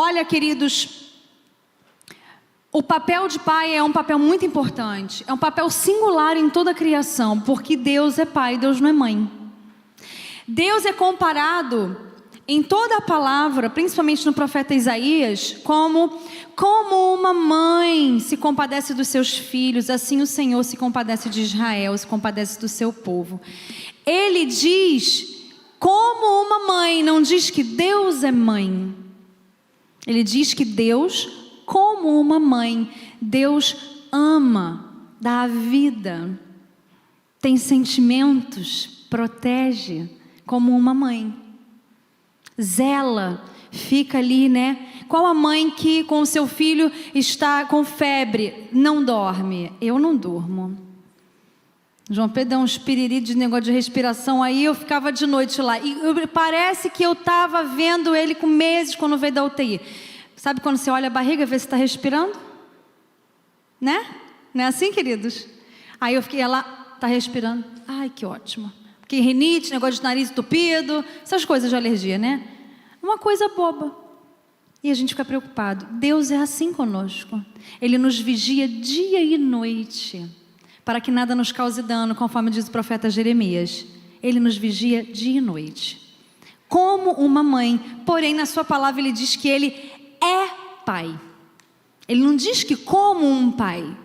Olha, queridos, o papel de pai é um papel muito importante. É um papel singular em toda a criação, porque Deus é pai, Deus não é mãe. Deus é comparado em toda a palavra, principalmente no profeta Isaías, como uma mãe se compadece dos seus filhos, assim o Senhor se compadece de Israel, se compadece do seu povo. Ele diz como uma mãe, não diz que Deus é mãe. Ele diz que Deus, como uma mãe, Deus ama, dá a vida, tem sentimentos, protege, como uma mãe. Zela, fica ali, né? Qual a mãe que com o seu filho está com febre, não dorme? Eu não durmo. João Pedro deu uns piriri de negócio de respiração, aí eu ficava de noite lá. E parece que eu estava vendo ele com meses quando veio da UTI. Sabe quando você olha a barriga e vê se está respirando? Né? Não é assim, queridos? Aí eu fiquei lá, está respirando. Ai, que ótimo. Porque rinite, negócio de nariz entupido, essas coisas de alergia, né? Uma coisa boba. E a gente fica preocupado. Deus é assim conosco. Ele nos vigia dia e noite, para que nada nos cause dano, conforme diz o profeta Jeremias. Ele nos vigia dia e noite, como uma mãe. Porém, na sua palavra ele diz que ele é pai. Ele não diz que como um pai.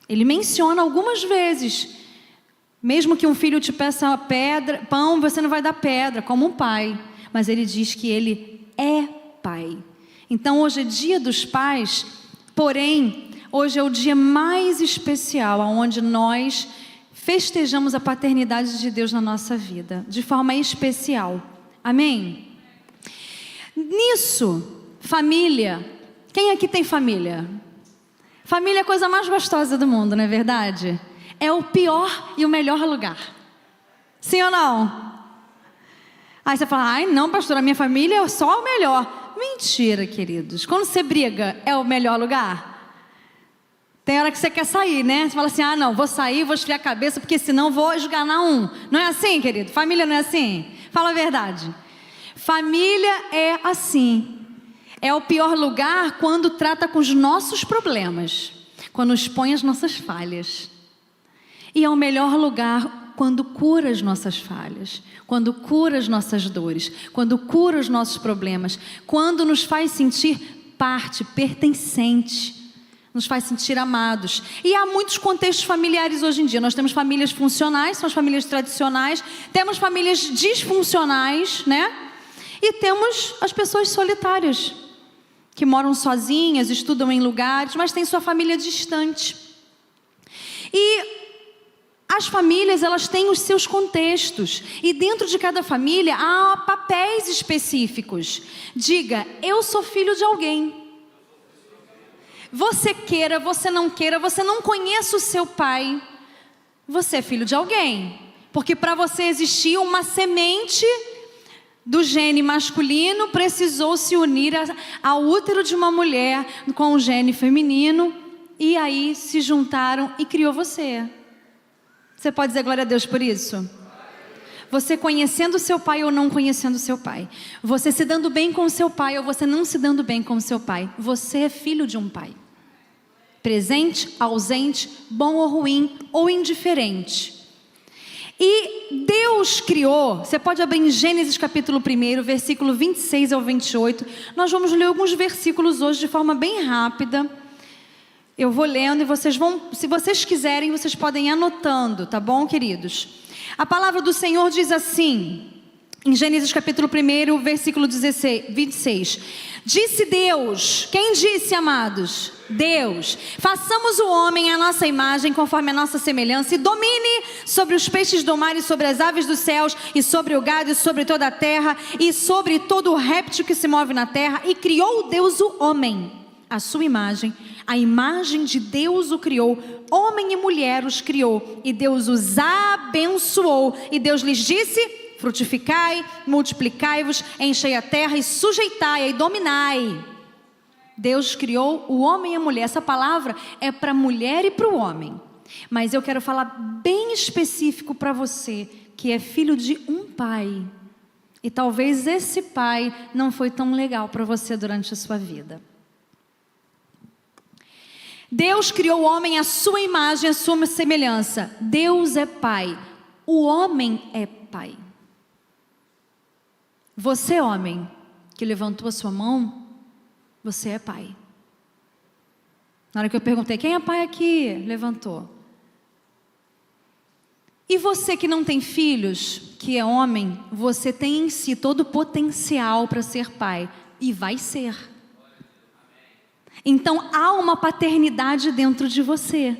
Ele menciona algumas vezes, mesmo que um filho te peça pão, você não vai dar pedra, como um pai. Mas ele diz que ele é pai. Então hoje é dia dos pais, porém, hoje é o dia mais especial, onde nós festejamos a paternidade de Deus na nossa vida, de forma especial. Amém? Nisso, família. Quem aqui tem família? Família é a coisa mais gostosa do mundo, não é verdade? É o pior e o melhor lugar. Sim ou não? Aí você fala, ai não, pastor, a minha família é só o melhor. Mentira, queridos. Quando você briga, é o melhor lugar? Tem hora que você quer sair, né? Você fala assim, ah não, vou sair, vou esfriar a cabeça, porque senão vou esganar um. Não é assim, querido? Família não é assim? Fala a verdade. Família é assim. É o pior lugar quando trata com os nossos problemas, quando expõe as nossas falhas. E é o melhor lugar quando cura as nossas falhas, quando cura as nossas dores, quando cura os nossos problemas, quando nos faz sentir parte, pertencente, nos faz sentir amados. E há muitos contextos familiares hoje em dia. Nós temos famílias funcionais, são as famílias tradicionais, temos famílias disfuncionais, né? E temos as pessoas solitárias, que moram sozinhas, estudam em lugares, mas têm sua família distante. E as famílias, elas têm os seus contextos, e dentro de cada família há papéis específicos. Diga, eu sou filho de alguém. Você queira, você não queira, você não conheça o seu pai, você é filho de alguém. Porque para você existir uma semente do gene masculino, precisou se unir ao útero de uma mulher com o gene feminino, e aí se juntaram e criou você. Você pode dizer glória a Deus por isso? Você conhecendo o seu pai ou não conhecendo o seu pai. Você se dando bem com o seu pai ou você não se dando bem com o seu pai. Você é filho de um pai. Presente, ausente, bom ou ruim, ou indiferente. E Deus criou, você pode abrir em Gênesis capítulo 1, versículo 26 ao 28. Nós vamos ler alguns versículos hoje de forma bem rápida. Eu vou lendo e vocês vão, se vocês quiserem, vocês podem ir anotando, tá bom, queridos? A palavra do Senhor diz assim, em Gênesis capítulo 1, versículo 26. Disse Deus, quem disse, amados? Deus, façamos o homem à nossa imagem, conforme a nossa semelhança, e domine sobre os peixes do mar, e sobre as aves dos céus, e sobre o gado, e sobre toda a terra, e sobre todo o réptil que se move na terra. E criou Deus o homem, à sua imagem. A imagem de Deus o criou, homem e mulher os criou, e Deus os abençoou, e Deus lhes disse, frutificai, multiplicai-vos, enchei a terra e sujeitai-a e dominai. Deus criou o homem e a mulher. Essa palavra é para a mulher e para o homem, mas eu quero falar bem específico para você, que é filho de um pai. E talvez esse pai não foi tão legal para você durante a sua vida. Deus criou o homem à sua imagem, à sua semelhança. Deus é pai. O homem é pai. Você, homem, que levantou a sua mão, você é pai. Na hora que eu perguntei, quem é pai aqui? Levantou. E você que não tem filhos, que é homem, você tem em si todo o potencial para ser pai. E vai ser. Então há uma paternidade dentro de você.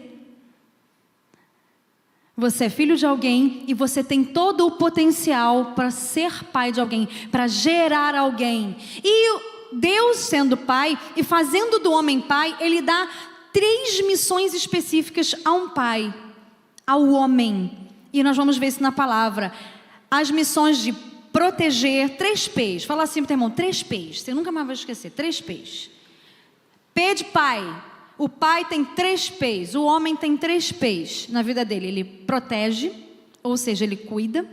Você é filho de alguém e você tem todo o potencial para ser pai de alguém, para gerar alguém. E Deus, sendo pai e fazendo do homem pai, Ele dá 3 missões específicas a um pai, ao homem. E nós vamos ver isso na palavra. As missões de proteger, 3 P's. Fala assim para o teu irmão, 3 P's. Você nunca mais vai esquecer, 3 P's. P de pai. O pai tem 3 P's. O homem tem 3 P's na vida dele. Ele protege, ou seja, ele cuida.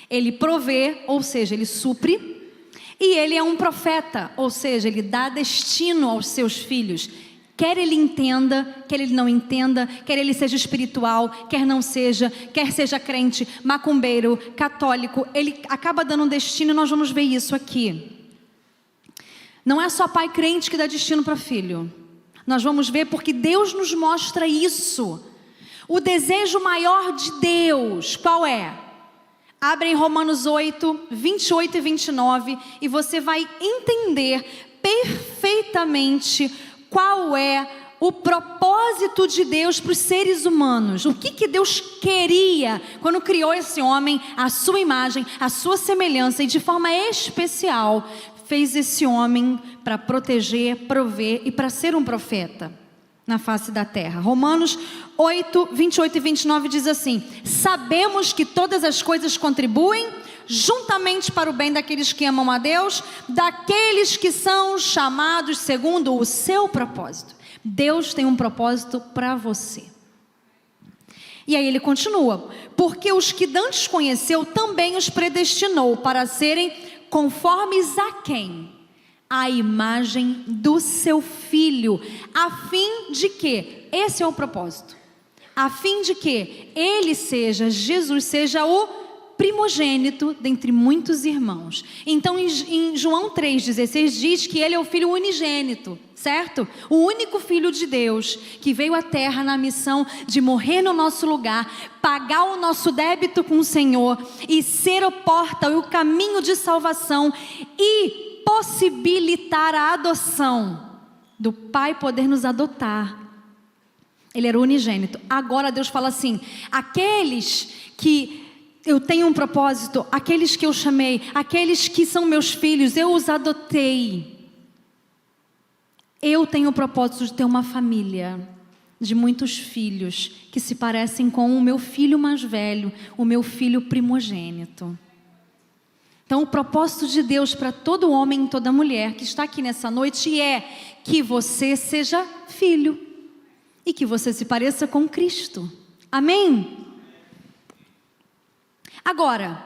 Ele provê, ou seja, ele supre. E ele é um profeta, ou seja, ele dá destino aos seus filhos. Quer ele entenda, quer ele não entenda, quer ele seja espiritual, quer não seja, quer seja crente, macumbeiro, católico, ele acaba dando um destino e nós vamos ver isso aqui. Não é só pai crente que dá destino para filho. Nós vamos ver porque Deus nos mostra isso. O desejo maior de Deus, qual é? Abre em Romanos 8, 28 e 29 e você vai entender perfeitamente qual é o propósito de Deus para os seres humanos. O que Deus queria quando criou esse homem, a sua imagem, a sua semelhança, e de forma especial fez esse homem para proteger, prover e para ser um profeta na face da terra. Romanos 8, 28 e 29 diz assim: sabemos que todas as coisas contribuem juntamente para o bem daqueles que amam a Deus, daqueles que são chamados segundo o seu propósito. Deus tem um propósito para você. E aí ele continua: porque os que dantes conheceu também os predestinou para serem conformes a quem? A imagem do seu filho, a fim de que, esse é o propósito, a fim de que ele seja, Jesus seja o primogênito dentre muitos irmãos. Então em João 3,16 diz que ele é o filho unigênito, certo? O único filho de Deus que veio à terra na missão de morrer no nosso lugar, pagar o nosso débito com o Senhor e ser a porta e o caminho de salvação e possibilitar a adoção, do Pai poder nos adotar. Ele era unigênito. Agora Deus fala assim: aqueles que eu tenho um propósito, aqueles que eu chamei, aqueles que são meus filhos, eu os adotei. Eu tenho o propósito de ter uma família de muitos filhos que se parecem com o meu filho mais velho, o meu filho primogênito. Então o propósito de Deus para todo homem e toda mulher que está aqui nessa noite é que você seja filho e que você se pareça com Cristo. Amém? Agora,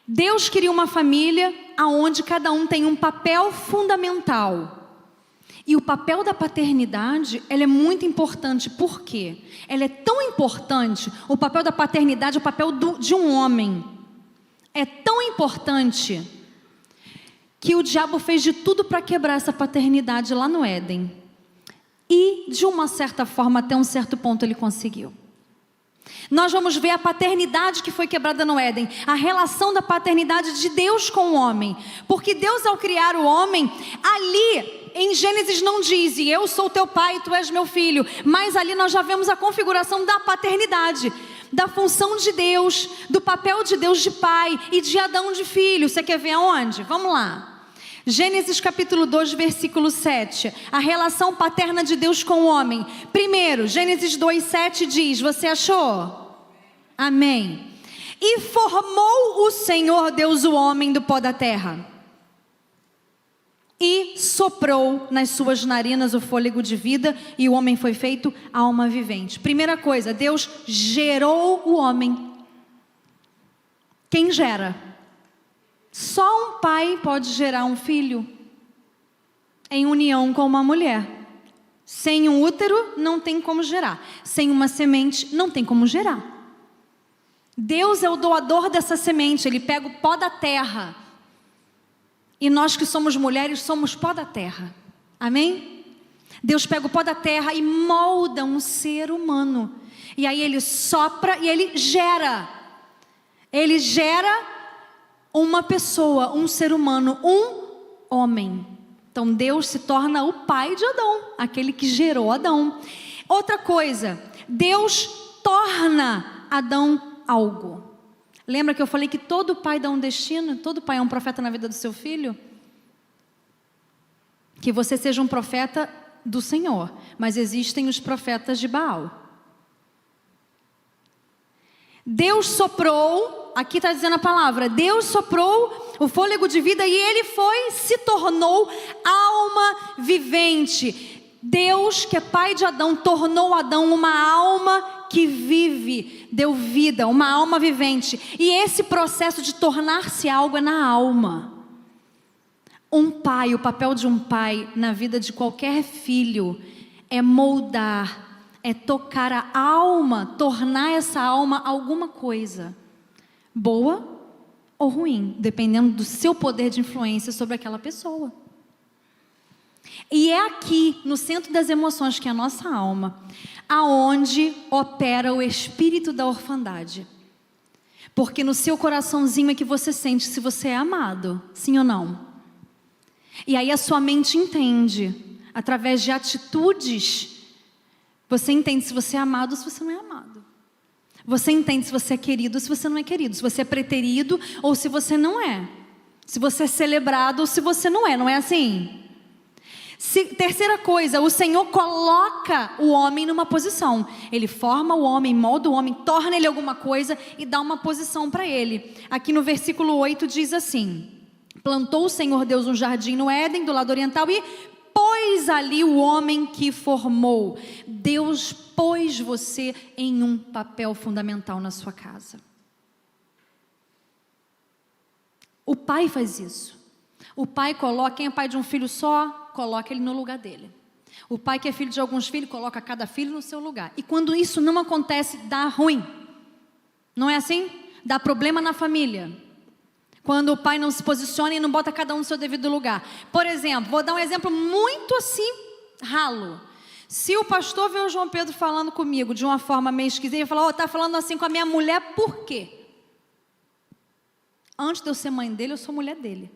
Deus queria uma família onde cada um tem um papel fundamental. E o papel da paternidade, ela é muito importante. Por quê? Ela é tão importante, o papel da paternidade, o papel de um homem. É tão importante que o diabo fez de tudo para quebrar essa paternidade lá no Éden. E de uma certa forma, até um certo ponto ele conseguiu. Nós vamos ver a paternidade que foi quebrada no Éden, a relação da paternidade de Deus com o homem. Porque Deus, ao criar o homem, ali em Gênesis não diz: e eu sou teu pai e tu és meu filho. Mas ali nós já vemos a configuração da paternidade, da função de Deus, do papel de Deus de pai e de Adão de filho. Você quer ver aonde? Vamos lá. Gênesis capítulo 2, versículo 7. A relação paterna de Deus com o homem. Primeiro, Gênesis 2, 7 diz: você achou? Amém. E formou o Senhor Deus o homem do pó da terra, e soprou nas suas narinas o fôlego de vida, e o homem foi feito alma vivente. Primeira coisa, Deus gerou o homem. Quem gera? Só um pai pode gerar um filho em união com uma mulher. Sem um útero, não tem como gerar. Sem uma semente, não tem como gerar. Deus é o doador dessa semente. Ele pega o pó da terra. E nós que somos mulheres, somos pó da terra. Amém? Deus pega o pó da terra e molda um ser humano. E aí Ele sopra e Ele gera. Ele gera uma pessoa, um ser humano, um homem. Então Deus se torna o pai de Adão, aquele que gerou Adão. Outra coisa, Deus torna Adão algo. Lembra que eu falei que todo pai dá um destino? Todo pai é um profeta na vida do seu filho? Que você seja um profeta do Senhor, mas existem os profetas de Baal. Deus soprou, aqui está dizendo a palavra, Deus soprou o fôlego de vida e ele se tornou alma vivente. Deus, que é pai de Adão, tornou Adão uma alma que vive, deu vida, uma alma vivente. E esse processo de tornar-se algo é na alma. Um pai, o papel de um pai na vida de qualquer filho é moldar, é tocar a alma, tornar essa alma alguma coisa, boa ou ruim, dependendo do seu poder de influência sobre aquela pessoa. E é aqui, no centro das emoções, que é a nossa alma, aonde opera o espírito da orfandade. Porque no seu coraçãozinho é que você sente se você é amado, sim ou não. E aí a sua mente entende, através de atitudes, você entende se você é amado ou se você não é amado. Você entende se você é querido ou se você não é querido. Se você é preterido ou se você não é. Se você é celebrado ou se você não é. Não é assim? Terceira coisa, o Senhor coloca o homem numa posição. Ele forma o homem, molda o homem, torna ele alguma coisa e dá uma posição para ele. Aqui no versículo 8 diz assim: plantou o Senhor Deus um jardim no Éden, do lado oriental, e pôs ali o homem que formou. Deus pôs você em um papel fundamental na sua casa. O pai faz isso. O pai coloca, quem é pai de um filho só, coloca ele no lugar dele. O pai que é filho de alguns filhos, coloca cada filho no seu lugar. E quando isso não acontece, dá ruim. Não é assim? Dá problema na família. Quando o pai não se posiciona e não bota cada um no seu devido lugar. Por exemplo, vou dar um exemplo muito assim, ralo. Se o pastor vê o João Pedro falando comigo de uma forma meio esquisita, ele fala: tá falando assim com a minha mulher, por quê? Antes de eu ser mãe dele, eu sou mulher dele.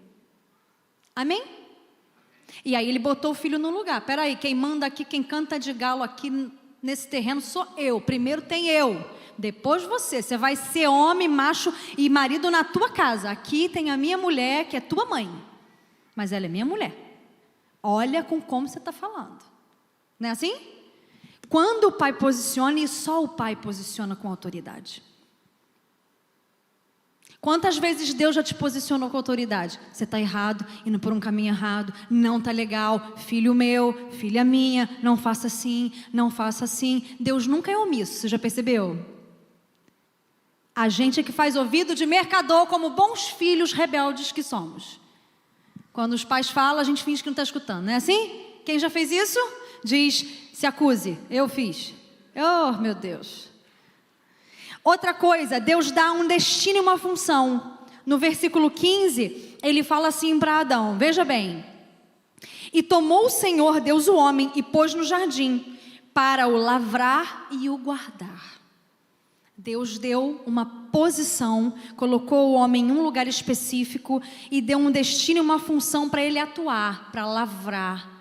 Amém? E aí ele botou o filho no lugar. Peraí, quem manda aqui, quem canta de galo aqui nesse terreno sou eu. Primeiro tem eu, depois você. Você vai ser homem, macho e marido na tua casa. Aqui tem a minha mulher, que é tua mãe, mas ela é minha mulher. Olha com como você está falando. Não é assim? Quando o pai posiciona, e só o pai posiciona com autoridade. Quantas vezes Deus já te posicionou com autoridade? Você está errado, indo por um caminho errado, não está legal, filho meu, filha minha, não faça assim, não faça assim. Deus nunca é omisso, você já percebeu? A gente é que faz ouvido de mercador, como bons filhos rebeldes que somos. Quando os pais falam, a gente finge que não está escutando, não é assim? Quem já fez isso? Diz, se acuse, eu fiz. Oh, meu Deus. Outra coisa, Deus dá um destino e uma função. No versículo 15, ele fala assim para Adão, veja bem: e tomou o Senhor Deus o homem e pôs no jardim para o lavrar e o guardar. Deus deu uma posição, colocou o homem em um lugar específico e deu um destino e uma função para ele atuar, para lavrar,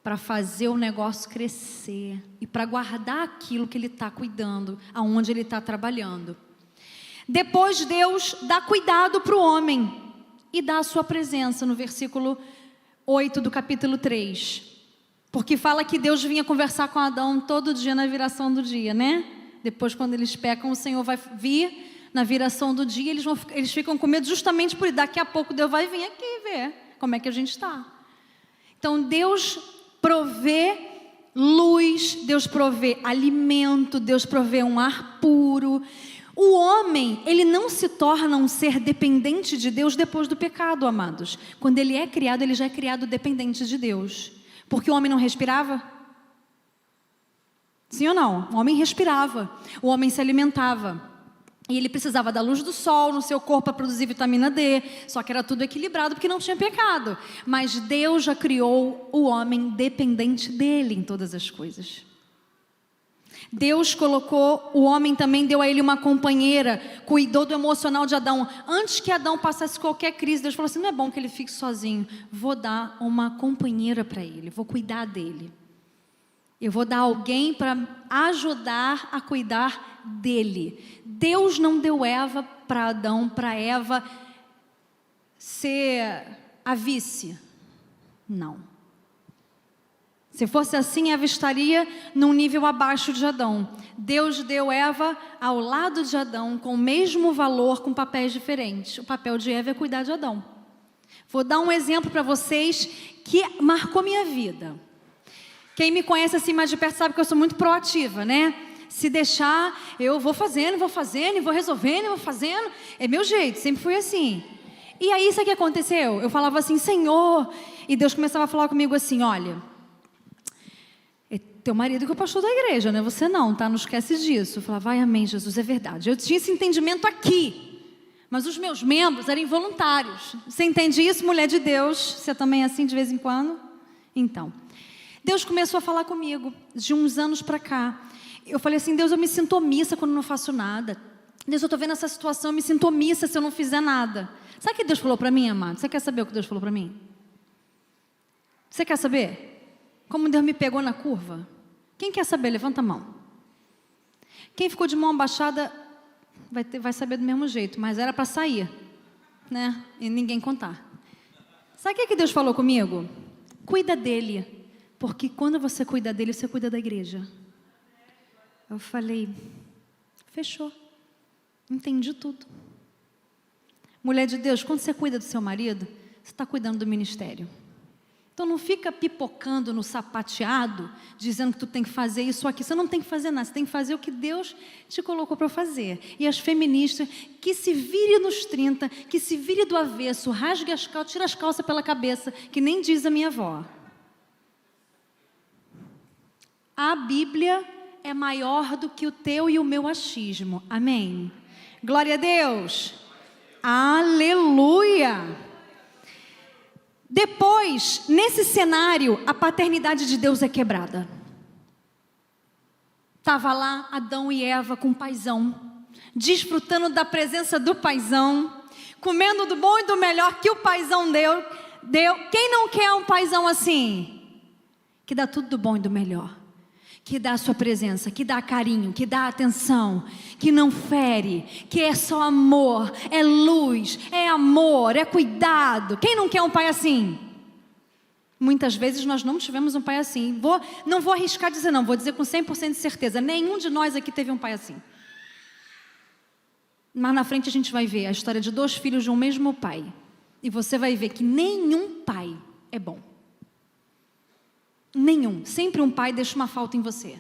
para fazer o negócio crescer e para guardar aquilo que ele está cuidando, aonde ele está trabalhando. Depois Deus dá cuidado para o homem e dá a sua presença no versículo 8 do capítulo 3. Porque fala que Deus vinha conversar com Adão todo dia na viração do dia, né? Depois, quando eles pecam, o Senhor vai vir na viração do dia, eles ficam com medo justamente por isso. Daqui a pouco Deus vai vir aqui ver como é que a gente está. Então Deus provê luz, Deus provê alimento, Deus provê um ar puro. O homem, ele não se torna um ser dependente de Deus depois do pecado, amados. Quando ele é criado, ele já é criado dependente de Deus. Porque o homem não respirava? Sim ou não? O homem respirava, o homem se alimentava. E ele precisava da luz do sol no seu corpo para produzir vitamina D. Só que era tudo equilibrado porque não tinha pecado. Mas Deus já criou o homem dependente dele em todas as coisas. Deus colocou o homem também, deu a ele uma companheira, cuidou do emocional de Adão. Antes que Adão passasse qualquer crise, Deus falou assim: não é bom que ele fique sozinho, vou dar uma companheira para ele, vou cuidar dele. Eu vou dar alguém para ajudar a cuidar dele. Deus não deu Eva para Adão, para Eva ser a vice. Não. Se fosse assim, Eva estaria num nível abaixo de Adão. Deus deu Eva ao lado de Adão, com o mesmo valor, com papéis diferentes. O papel de Eva é cuidar de Adão. Vou dar um exemplo para vocês que marcou minha vida. Quem me conhece assim mais de perto sabe que eu sou muito proativa, né? Se deixar, eu vou fazendo, e vou resolvendo, e vou fazendo. É meu jeito, sempre fui assim. E aí, sabe o que aconteceu? Eu falava assim: Senhor, e Deus começava a falar comigo assim: olha, teu marido que é o pastor da igreja, não é você não, tá? Não esquece disso. Eu falava: vai, amém, Jesus, é verdade. Eu tinha esse entendimento aqui, mas os meus membros eram involuntários. Você entende isso, mulher de Deus? Você também é assim de vez em quando? Então, Deus começou a falar comigo, de uns anos para cá. Eu falei assim: Deus, eu me sinto omissa quando não faço nada. Deus, eu estou vendo essa situação, eu me sinto omissa se eu não fizer nada. Sabe o que Deus falou para mim, amado? Você quer saber o que Deus falou para mim? Você quer saber? Como Deus me pegou na curva? Quem quer saber? Levanta a mão. Quem ficou de mão abaixada vai saber do mesmo jeito, mas era para sair, né? E ninguém contar. Sabe o que Deus falou comigo? Cuida dele, porque quando você cuida dele, você cuida da igreja. Eu falei: fechou, entendi tudo. Mulher de Deus, quando você cuida do seu marido, você está cuidando do ministério. Então não fica pipocando no sapateado, dizendo que tu tem que fazer isso aqui. Você não tem que fazer nada, você tem que fazer o que Deus te colocou para fazer. E as feministas, que se vire nos 30, que se vire do avesso, rasgue as calças, tira as calças pela cabeça, que nem diz a minha avó. A Bíblia é maior do que o teu e o meu achismo. Amém? Glória a Deus. Aleluia. Depois, nesse cenário, a paternidade de Deus é quebrada. Estava lá Adão e Eva com o paizão, desfrutando da presença do paizão, comendo do bom e do melhor que o paizão deu. Quem não quer um paizão assim? Que dá tudo do bom e do melhor. Que dá a sua presença, que dá carinho, que dá atenção, que não fere, que é só amor, é luz, é amor, é cuidado. Quem não quer um pai assim? Muitas vezes nós não tivemos um pai assim. Não vou arriscar dizer não, vou dizer com 100% de certeza, nenhum de nós aqui teve um pai assim. Mas na frente a gente vai ver a história de 2 filhos de um mesmo pai. E você vai ver que nenhum pai é bom. Nenhum. Sempre um pai deixa uma falta em você.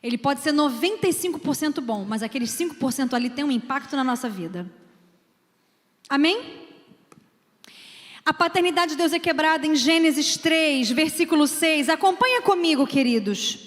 Ele pode ser 95% bom, mas aqueles 5% ali tem um impacto na nossa vida. Amém? A paternidade de Deus é quebrada em Gênesis 3, versículo 6. Acompanha comigo, queridos.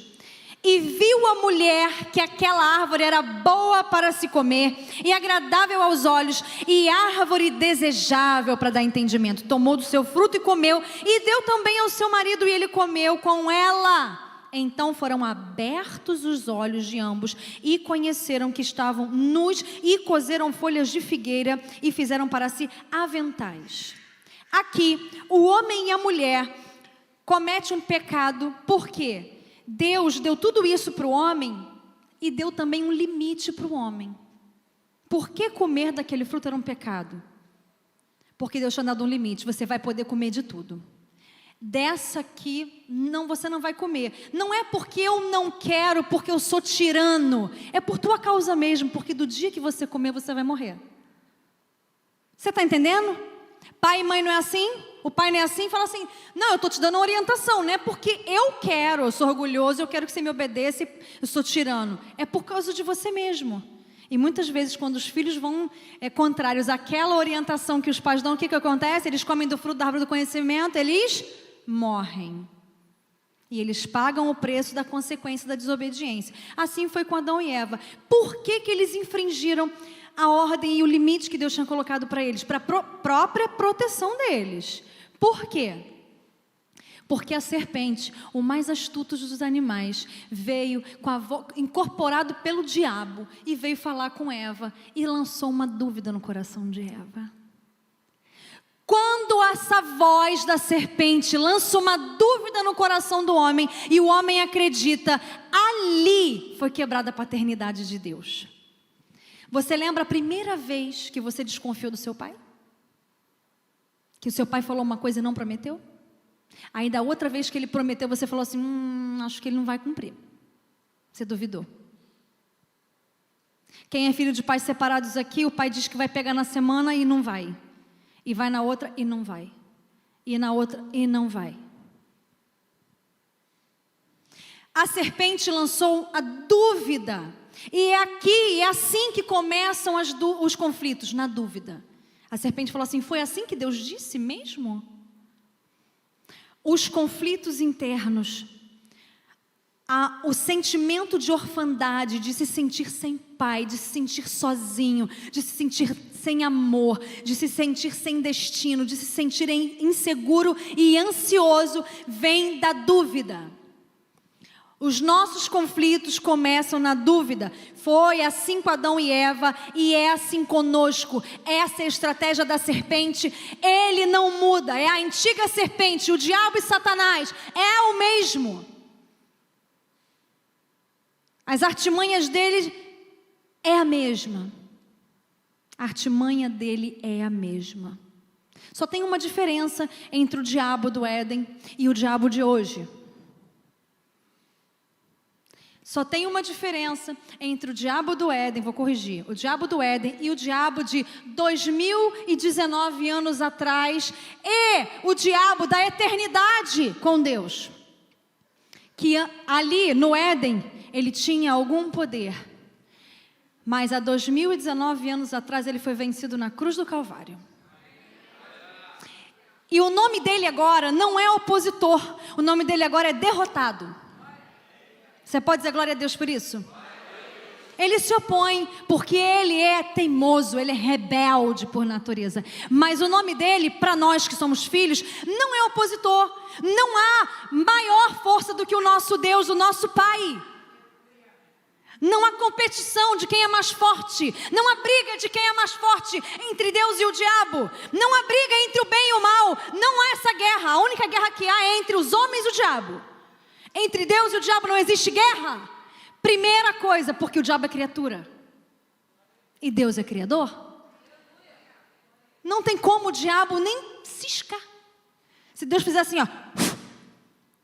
E viu a mulher que aquela árvore era boa para se comer e agradável aos olhos e árvore desejável para dar entendimento. Tomou do seu fruto e comeu e deu também ao seu marido e ele comeu com ela. Então foram abertos os olhos de ambos e conheceram que estavam nus e coseram folhas de figueira e fizeram para si aventais. Aqui, o homem e a mulher cometem um pecado, por quê? Deus deu tudo isso para o homem e deu também um limite para o homem. Por que comer daquele fruto era um pecado? Porque Deus tinha dado um limite, você vai poder comer de tudo. Dessa aqui, você não vai comer. Não é porque eu não quero, porque eu sou tirano. É por tua causa mesmo, porque do dia que você comer, você vai morrer. Você está entendendo? Pai e mãe não é assim? O pai não é assim? Fala assim: não, eu estou te dando uma orientação, não é porque eu quero, eu sou orgulhoso, eu quero que você me obedeça, eu sou tirano. É por causa de você mesmo. E muitas vezes, quando os filhos vão contrários àquela orientação que os pais dão, o que acontece? Eles comem do fruto da árvore do conhecimento, eles morrem. E eles pagam o preço da consequência da desobediência. Assim foi com Adão e Eva. Por que eles infringiram a ordem e o limite que Deus tinha colocado para eles? Para a própria proteção deles. Por quê? Porque a serpente, o mais astuto dos animais, veio incorporado pelo diabo e veio falar com Eva e lançou uma dúvida no coração de Eva. Quando essa voz da serpente lança uma dúvida no coração do homem e o homem acredita, ali foi quebrada a paternidade de Deus. Você lembra a primeira vez que você desconfiou do seu pai? Que o seu pai falou uma coisa e não prometeu? Aí da outra vez que ele prometeu, você falou assim, acho que ele não vai cumprir. Você duvidou. Quem é filho de pais separados aqui, o pai diz que vai pegar na semana e não vai. E vai na outra e não vai. E na outra e não vai. A serpente lançou a dúvida. E é assim que começam os conflitos, na dúvida. A serpente falou assim, foi assim que Deus disse mesmo? Os conflitos internos, o sentimento de orfandade, de se sentir sem pai, de se sentir sozinho, de se sentir sem amor, de se sentir sem destino, de se sentir inseguro e ansioso, vem da dúvida. Os nossos conflitos começam na dúvida. Foi assim com Adão e Eva e é assim conosco. Essa é a estratégia da serpente. Ele não muda. É a antiga serpente, o diabo e Satanás. É o mesmo. As artimanhas dele é a mesma. A artimanha dele é a mesma. Só tem uma diferença entre o diabo do Éden e o diabo de hoje. Só tem uma diferença entre o diabo do Éden, vou corrigir, o diabo do Éden e o diabo de 2019 anos atrás e o diabo da eternidade com Deus. Que ali no Éden ele tinha algum poder, mas há 2019 anos atrás ele foi vencido na cruz do Calvário. E o nome dele agora não é opositor, o nome dele agora é derrotado. Você pode dizer glória a Deus por isso? Ele se opõe porque ele é teimoso, ele é rebelde por natureza. Mas o nome dele, para nós que somos filhos, não é opositor. Não há maior força do que o nosso Deus, o nosso Pai. Não há competição de quem é mais forte. Não há briga de quem é mais forte entre Deus e o diabo. Não há briga entre o bem e o mal. Não há essa guerra. A única guerra que há é entre os homens e o diabo. Entre Deus e o diabo não existe guerra. Primeira coisa, porque o diabo é criatura e Deus é criador. Não tem como o diabo nem ciscar. Se Deus fizer assim, ó,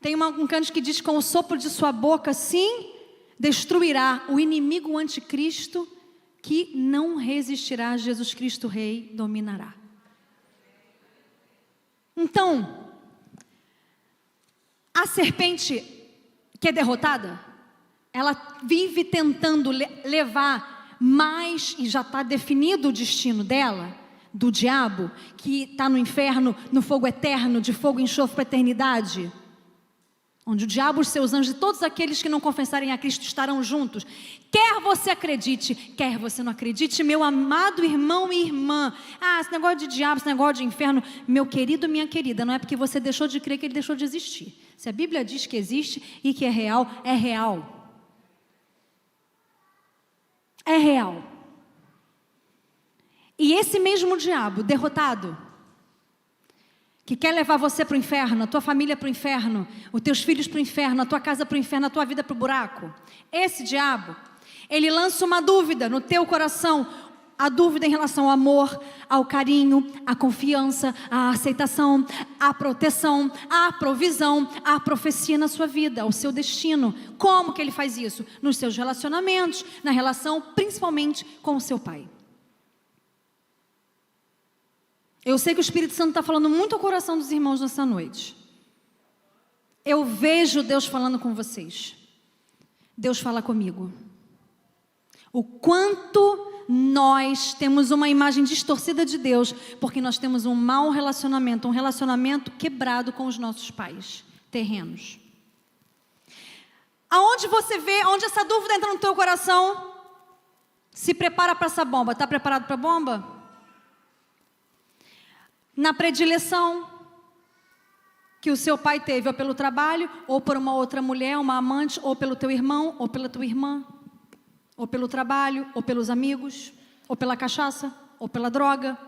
tem um canto que diz, com o sopro de sua boca, sim, destruirá o inimigo anticristo, que não resistirá a Jesus Cristo Rei, dominará. Então, a serpente que é derrotada, ela vive tentando levar mais, e já está definido o destino dela, do diabo, que está no inferno, no fogo eterno, de fogo e enxofre para a eternidade, onde o diabo, os seus anjos e todos aqueles que não confessarem a Cristo estarão juntos. Quer você acredite, quer você não acredite, meu amado irmão e irmã. Esse negócio de diabo, esse negócio de inferno, meu querido, minha querida, não é porque você deixou de crer que ele deixou de existir. Se a Bíblia diz que existe e que é real, é real. É real. E esse mesmo diabo derrotado, que quer levar você para o inferno, a tua família para o inferno, os teus filhos para o inferno, a tua casa para o inferno, a tua vida para o buraco. Esse diabo, ele lança uma dúvida no teu coração, a dúvida em relação ao amor, ao carinho, à confiança, à aceitação, à proteção, à provisão, à profecia na sua vida, ao seu destino. Como que ele faz isso? Nos seus relacionamentos, na relação principalmente com o seu pai. Eu sei que o Espírito Santo está falando muito ao coração dos irmãos nessa noite. Eu vejo Deus falando com vocês. Deus fala comigo. O quanto nós temos uma imagem distorcida de Deus, porque nós temos um mau relacionamento, um relacionamento quebrado com os nossos pais terrenos. Aonde você vê, onde essa dúvida entra no teu coração, se prepara para essa bomba. Está preparado para a bomba? Na predileção que o seu pai teve, ou pelo trabalho, ou por uma outra mulher, uma amante, ou pelo teu irmão, ou pela tua irmã, ou pelo trabalho, ou pelos amigos, ou pela cachaça, ou pela droga.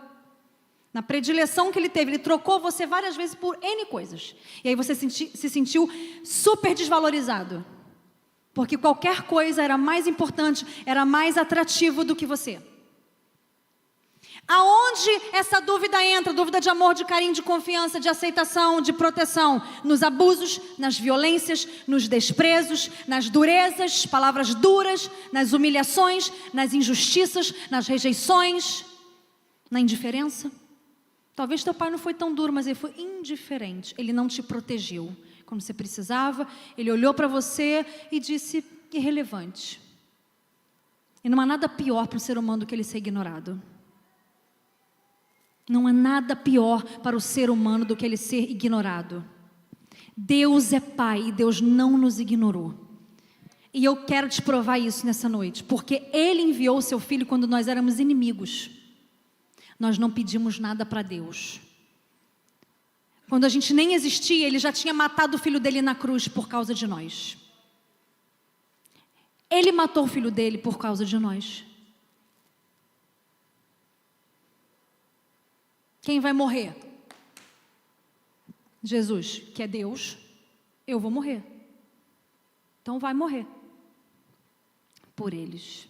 Na predileção que ele teve, ele trocou você várias vezes por N coisas. E aí você se sentiu super desvalorizado. Porque qualquer coisa era mais importante, era mais atrativo do que você. Aonde essa dúvida entra? Dúvida de amor, de carinho, de confiança, de aceitação, de proteção. Nos abusos, nas violências, nos desprezos, nas durezas, palavras duras, nas humilhações, nas injustiças, nas rejeições, na indiferença. Talvez teu pai não foi tão duro, mas ele foi indiferente. Ele não te protegeu. Quando você precisava, ele olhou para você e disse, irrelevante. E não há nada pior para o ser humano do que ele ser ignorado. Não há nada pior para o ser humano do que ele ser ignorado. Deus é Pai e Deus não nos ignorou. E eu quero te provar isso nessa noite, porque Ele enviou o seu Filho quando nós éramos inimigos. Nós não pedimos nada para Deus. Quando a gente nem existia, Ele já tinha matado o Filho dele na cruz por causa de nós. Ele matou o Filho dele por causa de nós. Quem vai morrer? Jesus, que é Deus, eu vou morrer. Então vai morrer por eles.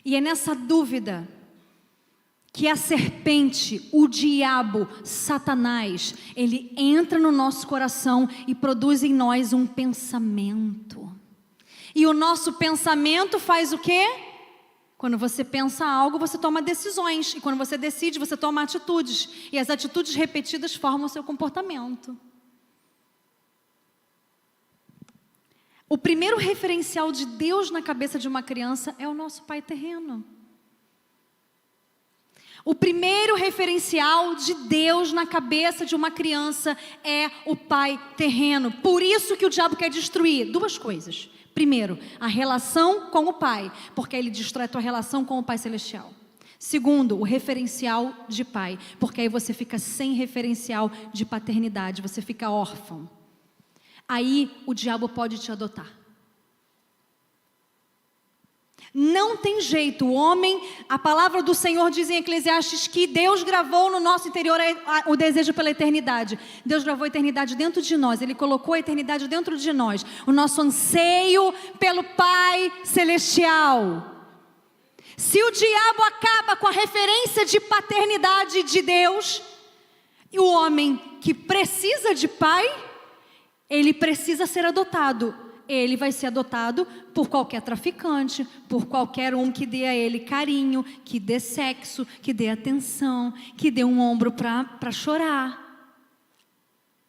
E é nessa dúvida que a serpente, o diabo, Satanás, ele entra no nosso coração e produz em nós um pensamento. E o nosso pensamento faz o quê? Quando você pensa algo, você toma decisões. E quando você decide, você toma atitudes. E as atitudes repetidas formam o seu comportamento. O primeiro referencial de Deus na cabeça de uma criança é o nosso pai terreno. O primeiro referencial de Deus na cabeça de uma criança é o pai terreno. Por isso que o diabo quer destruir duas coisas. Primeiro, a relação com o pai, porque ele destrói a tua relação com o Pai Celestial. Segundo, o referencial de pai, porque aí você fica sem referencial de paternidade, você fica órfão. Aí o diabo pode te adotar. Não tem jeito, o homem, a palavra do Senhor diz em Eclesiastes que Deus gravou no nosso interior o desejo pela eternidade. Deus gravou a eternidade dentro de nós, Ele colocou a eternidade dentro de nós. O nosso anseio pelo Pai Celestial. Se o diabo acaba com a referência de paternidade de Deus, e o homem que precisa de pai, ele precisa ser adotado. Ele vai ser adotado por qualquer traficante, por qualquer um que dê a ele carinho, que dê sexo, que dê atenção, que dê um ombro para chorar.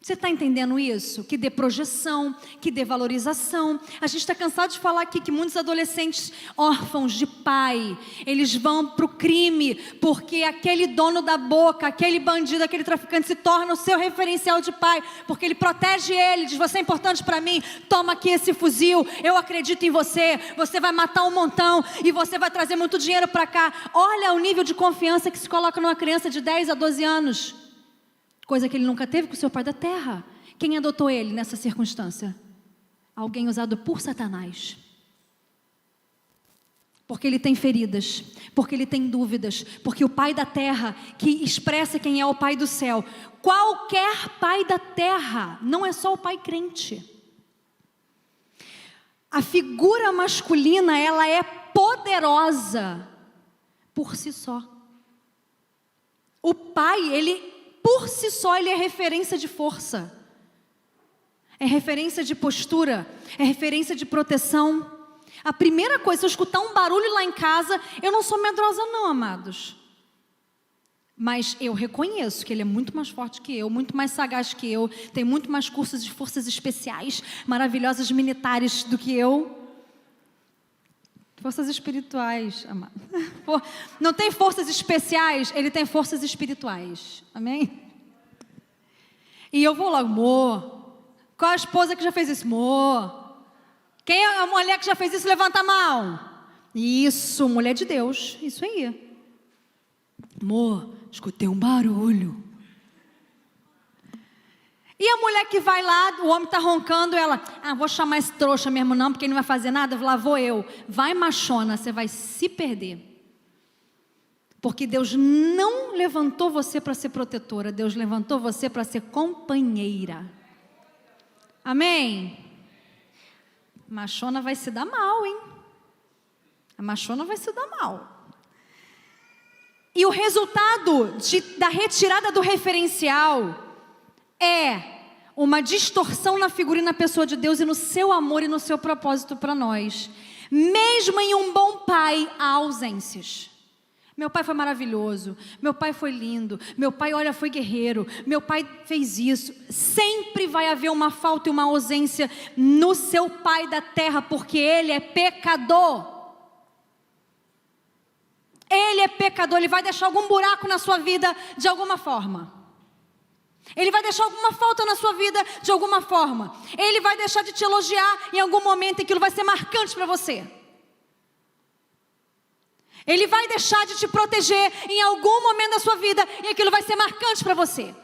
Você está entendendo isso? Que dê projeção, que dê valorização. A gente está cansado de falar aqui que muitos adolescentes órfãos de pai, eles vão para o crime, porque aquele dono da boca, aquele bandido, aquele traficante se torna o seu referencial de pai, porque ele protege ele, diz, você é importante para mim, toma aqui esse fuzil, eu acredito em você, você vai matar um montão e você vai trazer muito dinheiro para cá. Olha o nível de confiança que se coloca numa criança de 10 a 12 anos. Coisa que ele nunca teve com o seu pai da terra. Quem adotou ele nessa circunstância? Alguém usado por Satanás. Porque ele tem feridas, porque ele tem dúvidas, porque o pai da terra, que expressa quem é o pai do céu, qualquer pai da terra, não é só o pai crente. A figura masculina, ela é poderosa por si só. O pai, ele por si só, ele é referência de força, é referência de postura, é referência de proteção. A primeira coisa, se eu escutar um barulho lá em casa, eu não sou medrosa não, amados. Mas eu reconheço que ele é muito mais forte que eu, muito mais sagaz que eu, tem muito mais cursos de forças especiais, maravilhosas militares do que eu. Forças espirituais, amado. Não tem forças especiais, ele tem forças espirituais. Amém? E eu vou logo, amor. Qual a esposa que já fez isso? Amor. Quem é a mulher que já fez isso? Levanta a mão. Isso, mulher de Deus. Isso aí. Amor, escutei um barulho. E a mulher que vai lá, o homem está roncando, ela, vou chamar esse trouxa mesmo não, porque ele não vai fazer nada, lá vou eu. Vai, machona, você vai se perder. Porque Deus não levantou você para ser protetora, Deus levantou você para ser companheira. Amém? Machona vai se dar mal, hein? A machona vai se dar mal. E o resultado da retirada do referencial é uma distorção na figura e na pessoa de Deus e no seu amor e no seu propósito para nós. Mesmo em um bom pai, há ausências. Meu pai foi maravilhoso, meu pai foi lindo, meu pai, olha, foi guerreiro, meu pai fez isso. Sempre vai haver uma falta e uma ausência no seu pai da terra, porque ele é pecador. Ele é pecador, ele vai deixar algum buraco na sua vida de alguma forma. Ele vai deixar alguma falta na sua vida de alguma forma. Ele vai deixar de te elogiar em algum momento e aquilo vai ser marcante para você. Ele vai deixar de te proteger em algum momento da sua vida e aquilo vai ser marcante para você.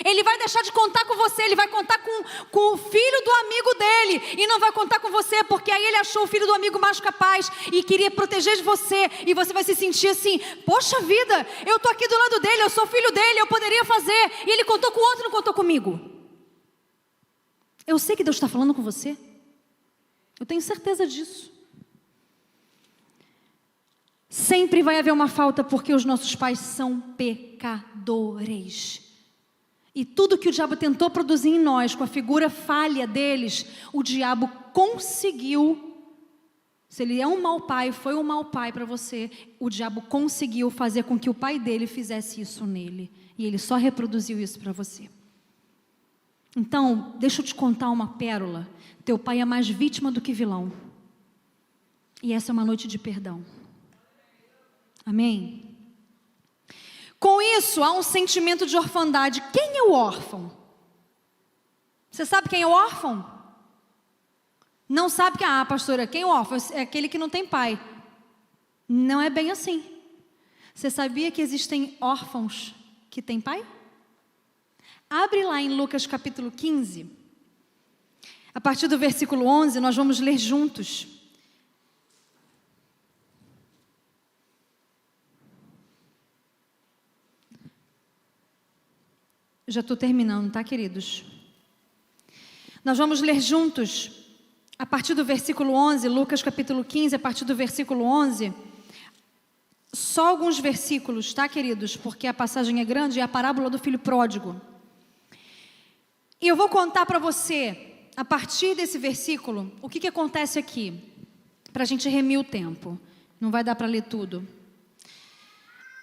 Ele vai deixar de contar com você, ele vai contar com o filho do amigo dele e não vai contar com você, porque aí ele achou o filho do amigo mais capaz e queria proteger de você, e você vai se sentir assim, poxa vida, eu estou aqui do lado dele, eu sou filho dele, eu poderia fazer, e ele contou com o outro, não contou comigo. Eu sei que Deus está falando com você, eu tenho certeza disso. Sempre vai haver uma falta, porque os nossos pais são pecadores. E tudo que o diabo tentou produzir em nós, com a figura falha deles, o diabo conseguiu. Se ele é um mau pai, foi um mau pai para você, o diabo conseguiu fazer com que o pai dele fizesse isso nele. E ele só reproduziu isso para você. Então, deixa eu te contar uma pérola. Teu pai é mais vítima do que vilão. E essa é uma noite de perdão. Amém? Com isso, há um sentimento de orfandade. Quem é o órfão? Você sabe quem é o órfão? Não sabe que, pastora, quem é o órfão? É aquele que não tem pai. Não é bem assim. Você sabia que existem órfãos que têm pai? Abre lá em Lucas capítulo 15. A partir do versículo 11, nós vamos ler juntos. Já estou terminando, tá, queridos? Nós vamos ler juntos, a partir do versículo 11, Lucas capítulo 15, a partir do versículo 11, só alguns versículos, tá, queridos? Porque a passagem é grande, é a parábola do filho pródigo. E eu vou contar para você, a partir desse versículo, o que acontece aqui, para a gente remir o tempo. Não vai dar para ler tudo.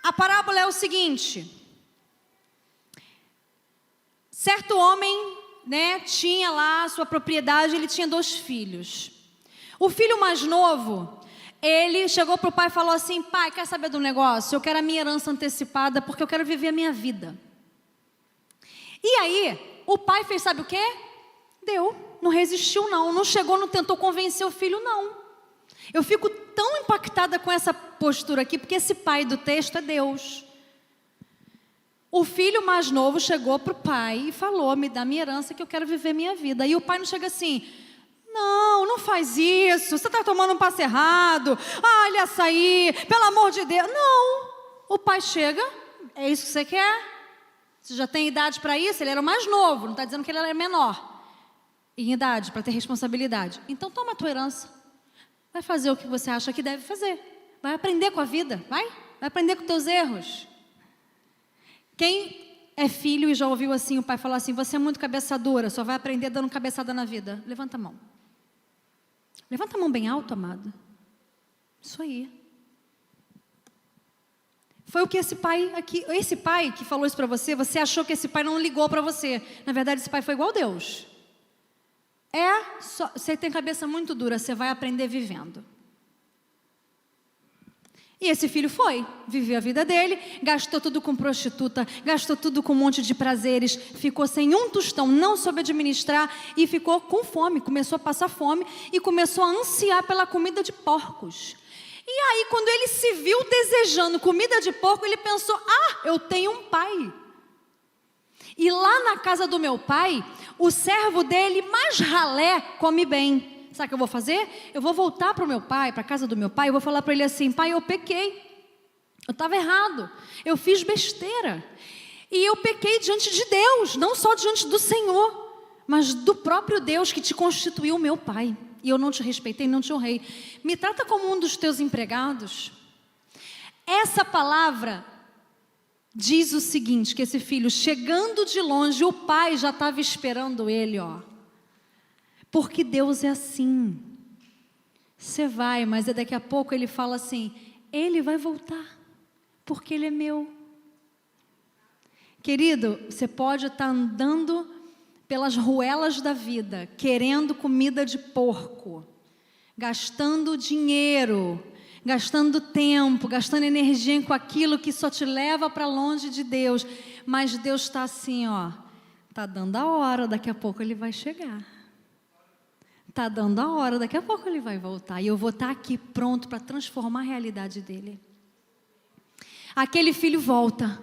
A parábola é o seguinte: certo homem, tinha lá a sua propriedade, ele tinha 2 filhos. O filho mais novo, ele chegou para o pai e falou assim: pai, quer saber do negócio? Eu quero a minha herança antecipada, porque eu quero viver a minha vida. E aí, o pai fez, sabe o quê? Deu, não resistiu não chegou, não tentou convencer o filho não. Eu fico tão impactada com essa postura aqui, porque esse pai do texto é Deus. O filho mais novo chegou para o pai e falou: me dá minha herança que eu quero viver minha vida. E o pai não chega assim: não faz isso, você está tomando um passo errado, olha açaí, pelo amor de Deus. Não, o pai chega: é isso que você quer? Você já tem idade para isso? Ele era o mais novo, não está dizendo que ele era menor em idade, para ter responsabilidade. Então toma a tua herança, vai fazer o que você acha que deve fazer, vai aprender com a vida, vai aprender com teus erros. Quem é filho e já ouviu assim o pai falar assim: você é muito cabeça dura, só vai aprender dando cabeçada na vida? Levanta a mão. Levanta a mão bem alto, amado. Isso aí. Foi o que esse pai que falou isso para você, você achou que esse pai não ligou para você. Na verdade, esse pai foi igual a Deus. Você tem cabeça muito dura, você vai aprender vivendo. E esse filho viveu a vida dele, gastou tudo com prostituta, gastou tudo com um monte de prazeres, ficou sem um tostão, não soube administrar e ficou com fome, começou a passar fome e começou a ansiar pela comida de porcos. E aí, quando ele se viu desejando comida de porco, ele pensou, eu tenho um pai. E lá na casa do meu pai, o servo dele, mais ralé, come bem. Sabe o que eu vou fazer? Eu vou voltar para o meu pai, para a casa do meu pai, eu vou falar para ele assim, pai, eu pequei, eu estava errado, eu fiz besteira, e eu pequei diante de Deus, não só diante do Senhor, mas do próprio Deus que te constituiu meu pai, e eu não te respeitei, não te honrei, me trata como um dos teus empregados. Essa palavra diz o seguinte, que esse filho, chegando de longe, o pai já estava esperando ele, porque Deus é assim, você vai, mas daqui a pouco ele fala assim, ele vai voltar, porque ele é meu. Querido, você pode estar andando pelas ruelas da vida, querendo comida de porco, gastando dinheiro, gastando tempo, gastando energia com aquilo que só te leva para longe de Deus, mas Deus está assim, está dando a hora, daqui a pouco ele vai chegar. Está dando a hora, daqui a pouco ele vai voltar. E eu vou estar aqui pronto para transformar a realidade dele. Aquele filho volta.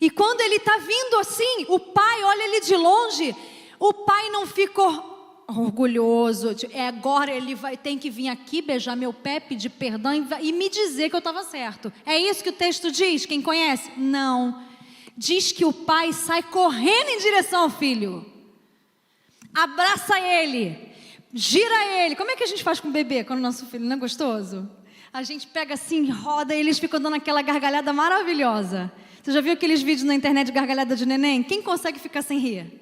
E quando ele está vindo assim, o pai olha ele de longe. O pai não ficou orgulhoso. Agora ele tem que vir aqui beijar meu pé, pedir perdão e me dizer que eu estava certo. É isso que o texto diz? Quem conhece? Não. Diz que o pai sai correndo em direção ao filho. Abraça ele. Gira ele. Como é que a gente faz com o bebê quando o nosso filho não é gostoso? A gente pega assim, roda e eles ficam dando aquela gargalhada maravilhosa. Você já viu aqueles vídeos na internet de gargalhada de neném? Quem consegue ficar sem rir?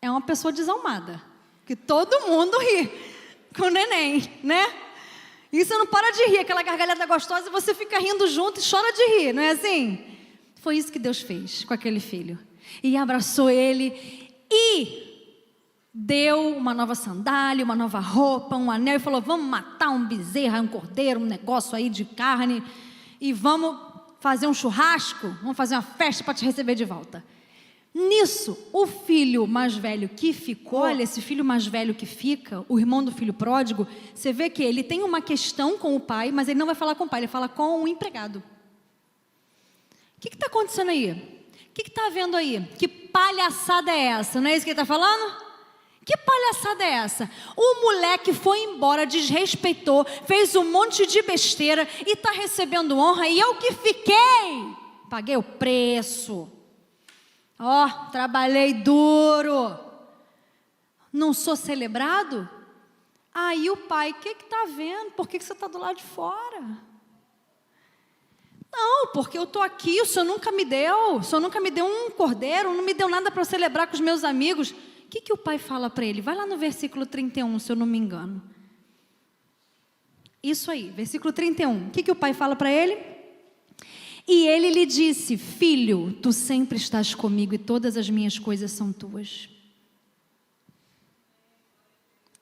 É uma pessoa desalmada. Que todo mundo ri com o neném, né? E você não para de rir, aquela gargalhada gostosa, e você fica rindo junto e chora de rir, não é assim? Foi isso que Deus fez com aquele filho. E abraçou ele e deu uma nova sandália, uma nova roupa, um anel e falou, vamos matar um bezerro, um cordeiro, um negócio aí de carne e vamos fazer um churrasco, vamos fazer uma festa para te receber de volta. Nisso, o filho mais velho que ficou, olha, esse filho mais velho que fica, o irmão do filho pródigo, você vê que ele tem uma questão com o pai, mas ele não vai falar com o pai, ele fala com o empregado. O que está acontecendo aí? O que está havendo aí? Que palhaçada é essa? Não é isso que ele está falando? Que palhaçada é essa? O moleque foi embora, desrespeitou, fez um monte de besteira e está recebendo honra e eu que fiquei, paguei o preço. Trabalhei duro. Não sou celebrado? Aí o pai, o que está vendo? Por que você está do lado de fora? Não, porque eu estou aqui, o senhor nunca me deu. O senhor nunca me deu um cordeiro, não me deu nada para celebrar com os meus amigos. O que o pai fala para ele? Vai lá no versículo 31, se eu não me engano. Isso aí, versículo 31. O que o pai fala para ele? E ele lhe disse, filho, tu sempre estás comigo e todas as minhas coisas são tuas.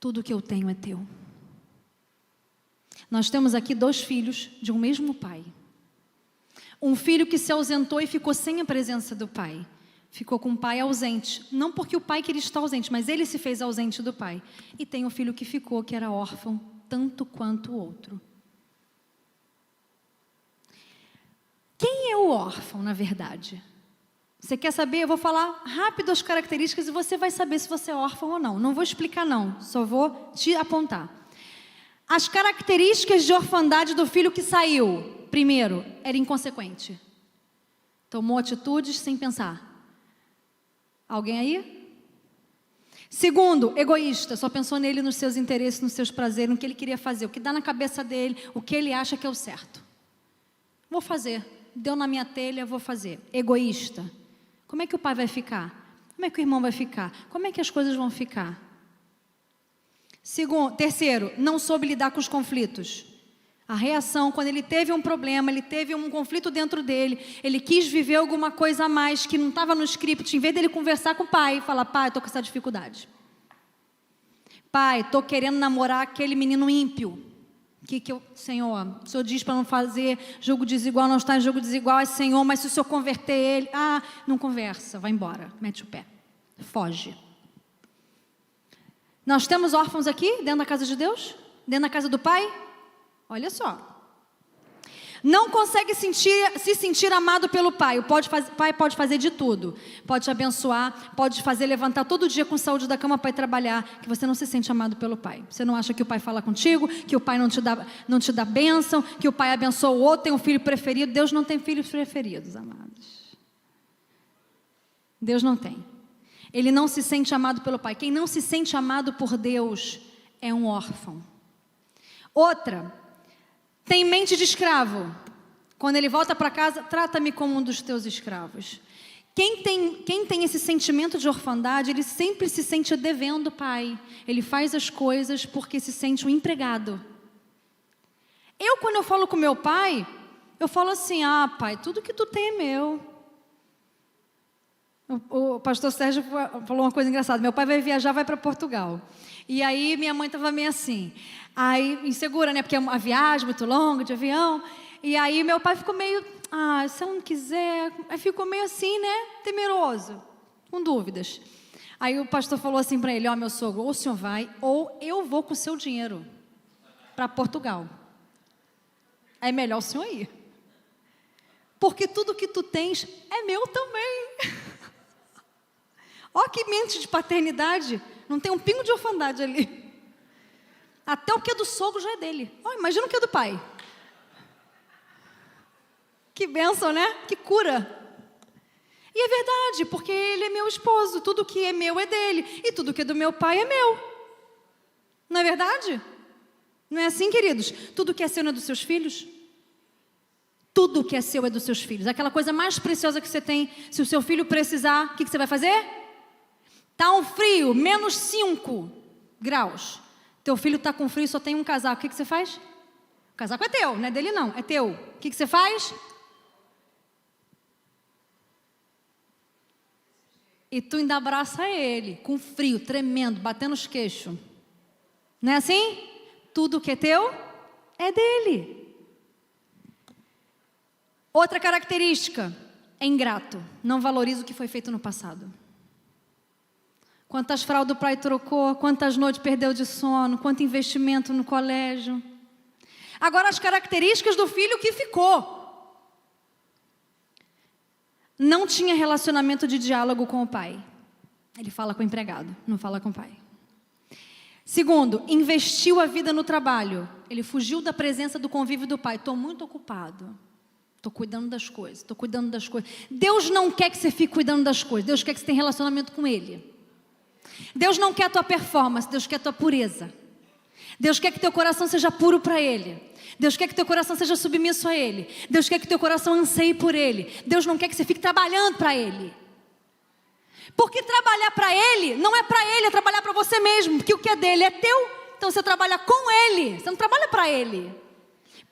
Tudo que eu tenho é teu. Nós temos aqui 2 filhos de um mesmo pai. Um filho que se ausentou e ficou sem a presença do pai. Ficou com o pai ausente, não porque o pai queria estar ausente, mas ele se fez ausente do pai. E tem um filho que ficou, que era órfão, tanto quanto o outro. Quem é o órfão, na verdade? Você quer saber? Eu vou falar rápido as características e você vai saber se você é órfão ou não. Não vou explicar não, só vou te apontar. As características de orfandade do filho que saiu. Primeiro, era inconsequente. Tomou atitudes sem pensar. Alguém aí? Segundo, egoísta, só pensou nele, nos seus interesses, nos seus prazeres, no que ele queria fazer, o que dá na cabeça dele, o que ele acha que é o certo. Vou fazer, deu na minha telha, vou fazer. Egoísta. Como é que o pai vai ficar? Como é que o irmão vai ficar? Como é que as coisas vão ficar? Terceiro, não soube lidar com os conflitos. A reação, quando ele teve um problema, ele teve um conflito dentro dele, ele quis viver alguma coisa a mais que não estava no script, em vez dele conversar com o pai e falar: pai, estou com essa dificuldade. Pai, estou querendo namorar aquele menino ímpio. Senhor, o Senhor diz para não fazer jogo desigual, não está em jogo desigual, é Senhor, mas se o Senhor converter ele, não conversa, vai embora, mete o pé, foge. Nós temos órfãos aqui, dentro da casa de Deus? Dentro da casa do Pai? Olha só. Não consegue se sentir amado pelo Pai. O Pai pode fazer de tudo. Pode te abençoar, pode te fazer levantar todo dia com saúde da cama para ir trabalhar, que você não se sente amado pelo Pai. Você não acha que o Pai fala contigo, que o Pai não te dá bênção, que o Pai abençoa o outro, tem um filho preferido. Deus não tem filhos preferidos, amados. Deus não tem. Ele não se sente amado pelo Pai. Quem não se sente amado por Deus é um órfão. Outra, tem mente de escravo. Quando ele volta para casa, trata-me como um dos teus escravos. Quem tem esse sentimento de orfandade, ele sempre se sente devendo o pai. Ele faz as coisas porque se sente um empregado. Quando eu falo com meu pai, eu falo assim: pai, tudo que tu tem é meu. O pastor Sérgio falou uma coisa engraçada. Meu pai vai viajar, vai para Portugal. E aí minha mãe estava meio assim, aí insegura, né? Porque é uma viagem muito longa, de avião. E aí meu pai ficou meio, se eu não quiser... Aí ficou meio assim, né? Temeroso, com dúvidas. Aí o pastor falou assim para ele: meu sogro, ou o senhor vai, ou eu vou com o seu dinheiro para Portugal. É melhor o senhor ir. Porque tudo que tu tens é meu também. Olha que mente de paternidade. Não tem um pingo de orfandade ali. Até o que é do sogro já é dele. Imagina o que é do pai. Que bênção, né? Que cura. E é verdade, porque ele é meu esposo. Tudo que é meu é dele. E tudo que é do meu pai é meu. Não é verdade? Não é assim, queridos? Tudo que é seu não é dos seus filhos? Tudo que é seu é dos seus filhos. Aquela coisa mais preciosa que você tem. Se o seu filho precisar, o que você vai fazer? Está um frio, menos 5 graus. Teu filho está com frio e só tem um casaco. O que você faz? O casaco é teu, não é dele não, é teu. O que você faz? E tu ainda abraça ele, com frio, tremendo, batendo os queixos. Não é assim? Tudo que é teu, é dele. Outra característica, é ingrato. Não valoriza o que foi feito no passado. Quantas fraldas o pai trocou, quantas noites perdeu de sono, quanto investimento no colégio. Agora as características do filho que ficou. Não tinha relacionamento de diálogo com o pai. Ele fala com o empregado, não fala com o pai. Segundo, investiu a vida no trabalho. Ele fugiu da presença do convívio do pai. Estou muito ocupado. Estou cuidando das coisas, estou cuidando das coisas. Deus não quer que você fique cuidando das coisas. Deus quer que você tenha relacionamento com Ele. Deus não quer a tua performance, Deus quer a tua pureza. Deus quer que teu coração seja puro para Ele. Deus quer que teu coração seja submisso a Ele. Deus quer que teu coração anseie por Ele. Deus não quer que você fique trabalhando para Ele. Porque trabalhar para Ele não é para Ele, é trabalhar para você mesmo. Porque o que é dele é teu, então você trabalha com Ele. Você não trabalha para Ele.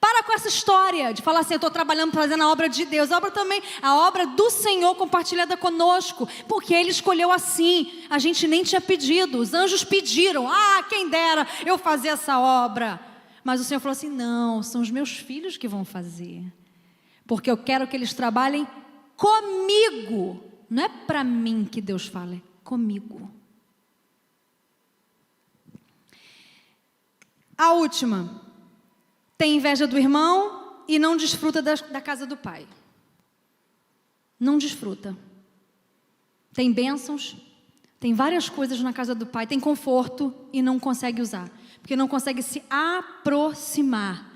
Para com essa história de falar assim: eu estou trabalhando, fazendo a obra de Deus. A obra do Senhor compartilhada conosco, porque Ele escolheu assim. A gente nem tinha pedido, os anjos pediram: quem dera eu fazer essa obra. Mas o Senhor falou assim: não, são os meus filhos que vão fazer, porque eu quero que eles trabalhem comigo. Não é para mim que Deus fala, é comigo. A última: tem inveja do irmão e não desfruta da casa do pai. Não desfruta. Tem bênçãos, tem várias coisas na casa do pai, tem conforto e não consegue usar, porque não consegue se aproximar.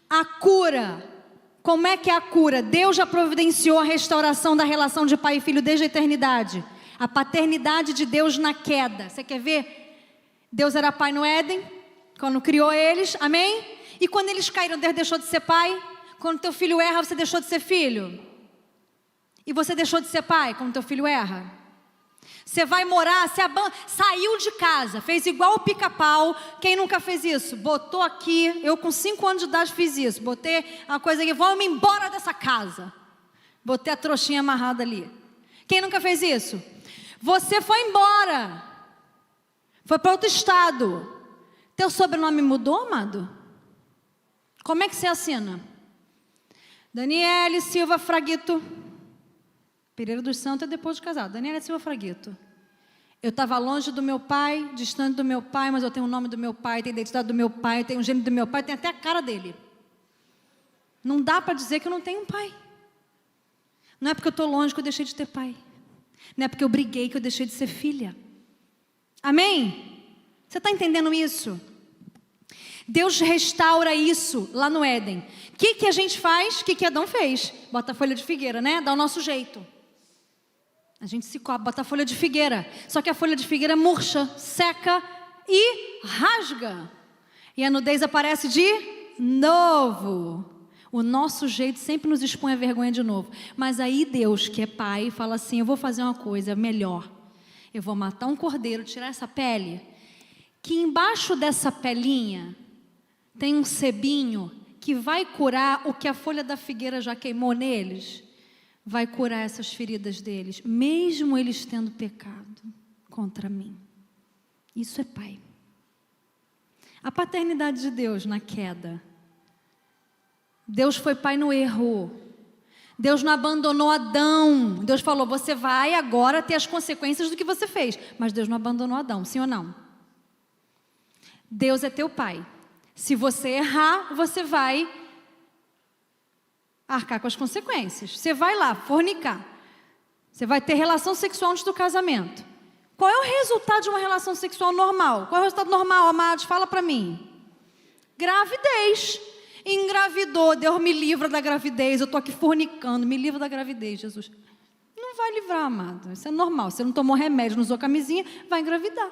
A cura, como é que é a cura? Deus já providenciou a restauração da relação de pai e filho desde a eternidade. A paternidade de Deus na queda. Você quer ver? Deus era pai no Éden, quando criou eles, amém? E quando eles caíram, Deus deixou de ser pai? Quando teu filho erra, você deixou de ser filho? E você deixou de ser pai quando teu filho erra? Você vai morar, saiu de casa, fez igual o Pica-Pau. Quem nunca fez isso? Botou aqui, eu com 5 anos de idade fiz isso. Botei a coisa aqui, vamos embora dessa casa. Botei a trouxinha amarrada ali. Quem nunca fez isso? Você foi embora. Foi para outro estado. Teu sobrenome mudou, amado? Como é que você assina? Daniele Silva Fraguito. Pereira dos Santos é depois de casado. Daniele Silva Fraguito. Eu estava longe do meu pai, distante do meu pai, mas eu tenho o nome do meu pai, tenho a identidade do meu pai, tenho o gênero do meu pai, tenho até a cara dele. Não dá para dizer que eu não tenho um pai. Não é porque eu estou longe que eu deixei de ter pai. Não é porque eu briguei que eu deixei de ser filha. Amém? Você está entendendo isso? Deus restaura isso lá no Éden. O que a gente faz? O que Adão fez? Bota a folha de figueira, né? Dá o nosso jeito. A gente se cobre, bota a folha de figueira. Só que a folha de figueira murcha, seca e rasga. E a nudez aparece de novo. O nosso jeito sempre nos expõe a vergonha de novo. Mas aí Deus, que é pai, fala assim, eu vou fazer uma coisa melhor. Eu vou matar um cordeiro, tirar essa pele, que embaixo dessa pelinha tem um sebinho que vai curar o que a folha da figueira já queimou neles. Vai curar essas feridas deles, mesmo eles tendo pecado contra mim. Isso é pai. A paternidade de Deus na queda. Deus foi pai no erro. Deus não abandonou Adão. Deus falou, você vai agora ter as consequências do que você fez. Mas Deus não abandonou Adão, sim ou não? Deus é teu pai. Se você errar, você vai arcar com as consequências. Você vai lá fornicar. Você vai ter relação sexual antes do casamento. Qual é o resultado de uma relação sexual normal? Qual é o resultado normal, amados? Fala para mim. Gravidez. Engravidou, Deus me livra da gravidez. Eu estou aqui fornicando, me livra da gravidez, Jesus. Não vai livrar, amado. Isso é normal. Você não tomou remédio, não usou camisinha, vai engravidar.